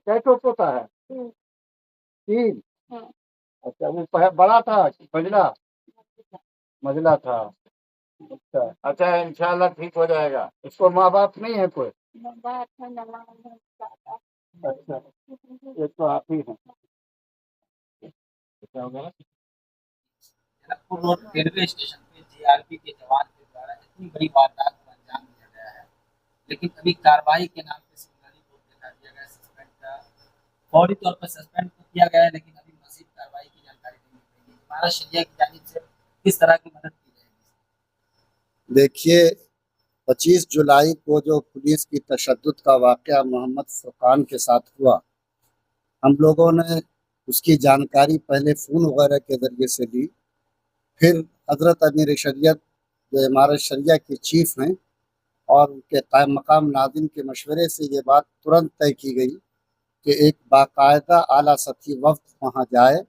कै ठो तोता है? 3। अच्छा, वो बड़ा था कि मंझला? मंझला था। अच्छा, इंशाल्लाह ठीक हो जाएगा। इसको माँ बाप नहीं है कोई? अच्छा, एक तो आप ही हैं। क्या होगा? जनकपुर रोड रेलवे स्टेशन पे जीआरपी के जवान के द्वारा इतनी बड़ी वारदात को अंजाम दिया गया है, लेकिन अभी कार्रवाई के नाम पे सिंगल को दिखा दिया गया, सस्पेंड का फौरी तौर पर सस्पेंड तो किया गया है, लेकिन अभी मजीद कार्रवाई की जानकारी नहीं मिल रही है। हमारा शरिया की जानिब से किस तरह की मदद की जाएगी? देखिए, 25 जुलाई को जो पुलिस की तशद्दुद का वाक़या मोहम्मद फुरकान के साथ हुआ, हम लोगों ने उसकी जानकारी पहले फ़ोन वगैरह के ज़रिए से ली। फिर हज़रत अमीर शरीयत जो इमारत शरिया के चीफ़ हैं और उनके कायम मकाम नाज़िम के मशवरे से ये बात तुरंत तय की गई कि एक बाकायदा आला सतही वफ़द वहाँ जाए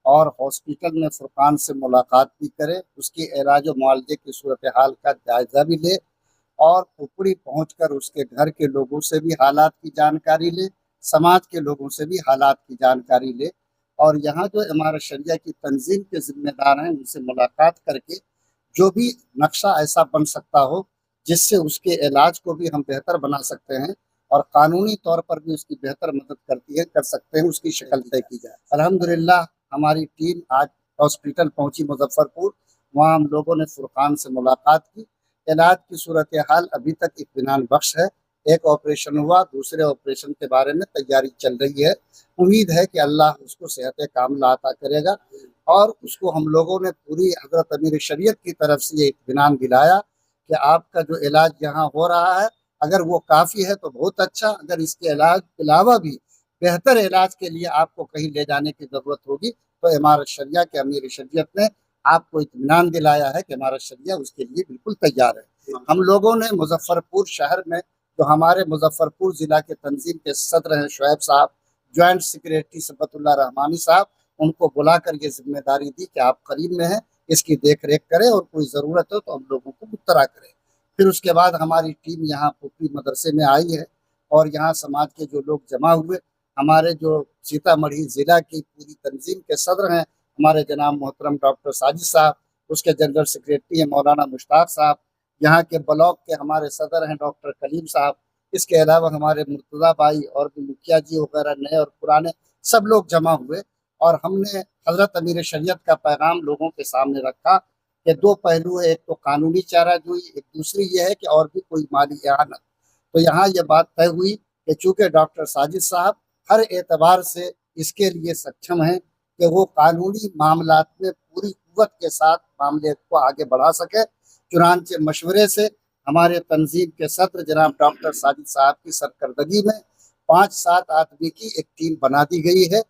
और हॉस्पिटल में फुरकान से मुलाकात भी करे, उसकी इलाज व मुआलजे की सूरत हाल का जायज़ा भी ले और पुपड़ी पहुंचकर उसके घर के लोगों से भी हालात की जानकारी ले, समाज के लोगों से भी हालात की जानकारी ले और यहाँ जो इमारत शरिया की तंजीम के ज़िम्मेदार हैं उनसे मुलाकात करके जो भी नक्शा ऐसा बन सकता हो जिससे उसके इलाज को भी हम बेहतर बना सकते हैं और कानूनी तौर पर भी उसकी बेहतर मदद कर सकते हैं, उसकी शक्ल तय की जाए। अल्हम्दुलिल्लाह हमारी टीम आज हॉस्पिटल पहुंची मुजफ्फरपुर, वहाँ हम लोगों ने फुरकान से मुलाकात की। इलाज की सूरत हाल अभी तक इत्मीनान बख्श है। एक ऑपरेशन हुआ, दूसरे ऑपरेशन के बारे में तैयारी चल रही है। उम्मीद है कि अल्लाह उसको सेहत कामिला अता करेगा और उसको हम लोगों ने पूरी हज़रत अमीर शरीयत की तरफ से ये इत्मीनान दिलाया कि आपका जो इलाज यहाँ हो रहा है अगर वो काफ़ी है तो बहुत अच्छा, अगर इसके इलाज के अलावा भी बेहतर इलाज के लिए आपको कहीं ले जाने की ज़रूरत होगी तो इमारत शरिया के अमीर शरीयत ने आपको इत्मीनान दिलाया है कि इमारत शरिया उसके लिए बिल्कुल तैयार है। हम लोगों ने मुजफ्फरपुर शहर में जो हमारे मुजफ्फरपुर ज़िला के तंजीम के सदर हैं शुएब साहब, जॉइंट सेक्रेटरी सबतुल्लाह रहमानी साहब, उनको बुलाकर ये जिम्मेदारी दी कि आप करीब में हैं, इसकी देख रेख करें और कोई ज़रूरत हो तो हम लोगों को मुत्तरा करें। फिर उसके बाद हमारी टीम यहाँ पुपरी मदरसे में आई है और यहाँ समाज के जो लोग जमा हुए, हमारे जो सीतामढ़ी ज़िला की पूरी तंजीम के सदर हैं हमारे जनाब मोहतरम डॉक्टर साजिद साहब, उसके जनरल सेक्रेटरी हैं मौलाना मुश्ताक साहब, यहाँ के ब्लॉक के हमारे सदर हैं डॉक्टर कलीम साहब, इसके अलावा हमारे मुर्तज़ा भाई और भी मुखिया जी वगैरह नए और पुराने सब लोग जमा हुए और हमने हज़रत अमीर शरीयत का पैगाम लोगों के सामने रखा कि दो पहलू है, एक तो कानूनी चाराजोई, एक दूसरी ये है कि और भी कोई माली एआनत। तो यहाँ ये बात तय हुई कि चूँकि डॉक्टर साजिद साहब हर एतबार से इसके लिए सक्षम हैं कि वो कानूनी मामलात में पूरी कुव्वत के साथ मामले को आगे बढ़ा सके, चुनांचे मशवरे से हमारे तंजीम के सदर जनाब डॉक्टर साजिद साहब की सरकर्दगी में 5-7 आदमी की एक टीम बना दी गई है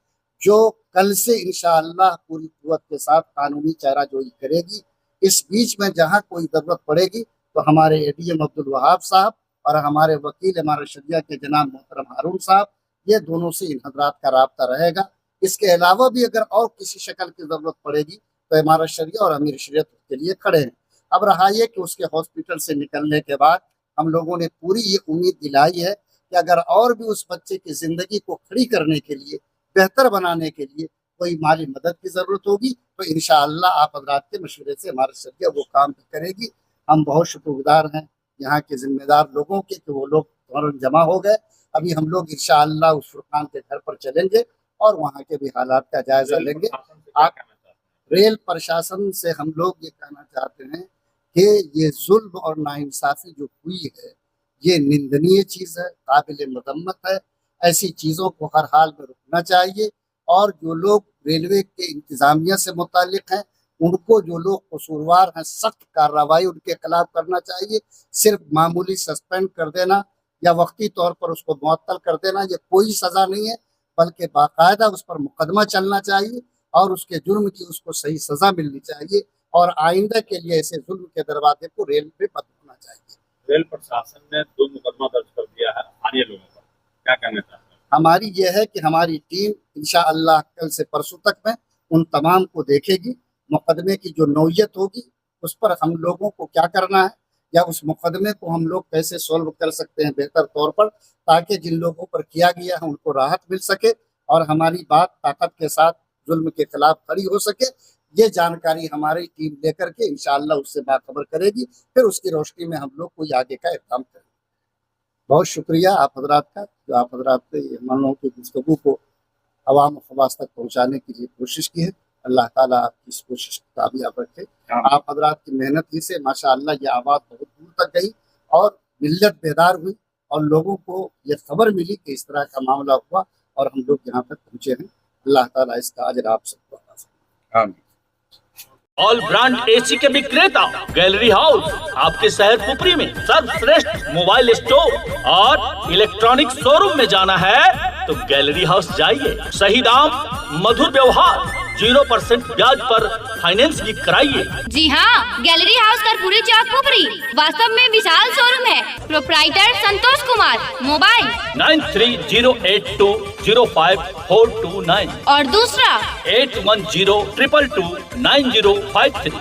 जो कल से इंशाअल्लाह पूरी कुव्वत के साथ कानूनी चाराजोई करेगी। इस बीच में जहाँ कोई ज़रूरत पड़ेगी तो हमारे एडीएम अब्दुल वहाब साहब और हमारे वकील हमारे शरिया के जनाब मोहतरम हारून साहब, ये दोनों से इन हजरात का राब्ता रहेगा। इसके अलावा भी अगर और किसी शक्ल की ज़रूरत पड़ेगी तो इमारत शरिया और अमीर शरीयत के लिए खड़े हैं। अब रहा ये कि उसके हॉस्पिटल से निकलने के बाद हम लोगों ने पूरी ये उम्मीद दिलाई है कि अगर और भी उस बच्चे की ज़िंदगी को खड़ी करने के लिए, बेहतर बनाने के लिए कोई माली मदद की ज़रूरत होगी तो इंशाअल्लाह आप हज़रात के मशवरे से इमारत शरिया वो काम भी करेगी। हम बहुत शुक्रगुजार हैं यहाँ के ज़िम्मेदार लोगों के कि वो लोग फौरन जमा हो गए। अभी हम लोग इंशाअल्लाह उस फुरकान के घर पर चलेंगे और वहाँ के भी हालात का जायज़ा लेंगे। आप रेल प्रशासन से हम लोग ये कहना चाहते हैं कि ये जुल्म और नाइंसाफ़ी जो हुई है ये निंदनीय चीज़ है, काबिल मज़म्मत है। ऐसी चीज़ों को हर हाल में रुकना चाहिए और जो लोग रेलवे के इंतज़ामिया से मुताल्लिक़ हैं उनको, जो लोग कसूरवार हैं, सख्त कार्रवाई उनके खिलाफ करना चाहिए। सिर्फ मामूली सस्पेंड कर देना या वक्ती तौर पर उसको मुअत्तल कर देना ये कोई सज़ा नहीं है, बल्कि बाकायदा उस पर मुकदमा चलना चाहिए और उसके जुर्म की उसको सही सज़ा मिलनी चाहिए और आइंदा के लिए ऐसे जुल्म के दरवाजे को रेल पे बंद होना चाहिए। रेल प्रशासन ने 2 मुकदमा दर्ज कर दिया है स्थानीय लोगों पर, क्या कहना चाहते हैं? हमारी यह है कि हमारी टीम इंशाअल्लाह कल से परसों तक में उन तमाम को देखेगी। मुकदमे की जो नौयत होगी उस पर हम लोगों को क्या करना है, या उस मुकदमे को हम लोग कैसे सॉल्व कर सकते हैं बेहतर तौर पर, ताकि जिन लोगों पर किया गया है उनको राहत मिल सके और हमारी बात ताकत के साथ जुल्म के खिलाफ खड़ी हो सके। ये जानकारी हमारी टीम लेकर के इंशाअल्लाह उससे बाखबर करेगी, फिर उसकी रोशनी में हम लोग कोई आगे का इक़दाम करेंगे। बहुत शुक्रिया आप हजरात का, जो आप हजरात ने हम लोगों की गुफ्तगू को अवाम खवास तक पहुँचाने की कोशिश की है। अल्लाह ताला आपकी इस कोशिश को कामयाब रखे। आप हजरात की मेहनत ही से माशाअल्लाह ये आवाज़ बहुत दूर तक गई और मिल्लत बेदार हुई और लोगों को ये खबर मिली कि इस तरह का मामला हुआ और हम लोग यहाँ तक पहुँचे हैं। अल्लाह ताला इसका अजर आप सबको अता फरमाए। आमीन। ऑल ब्रांड एसी के विक्रेता गैलरी हाउस आपके शहर पुपरी में सर्वश्रेष्ठ मोबाइल स्टोर और इलेक्ट्रॉनिक शोरूम में जाना है तो गैलरी हाउस जाइए। सही दाम, मधुर व्यवहार, 0% ब्याज पर फाइनेंस भी कराइए। जी हाँ, गैलरी हाउस कर्पूरी चौक पुपरी वास्तव में विशाल शोरूम है। प्रोप्राइटर संतोष कुमार, मोबाइल 9308205429 और दूसरा 8102229053।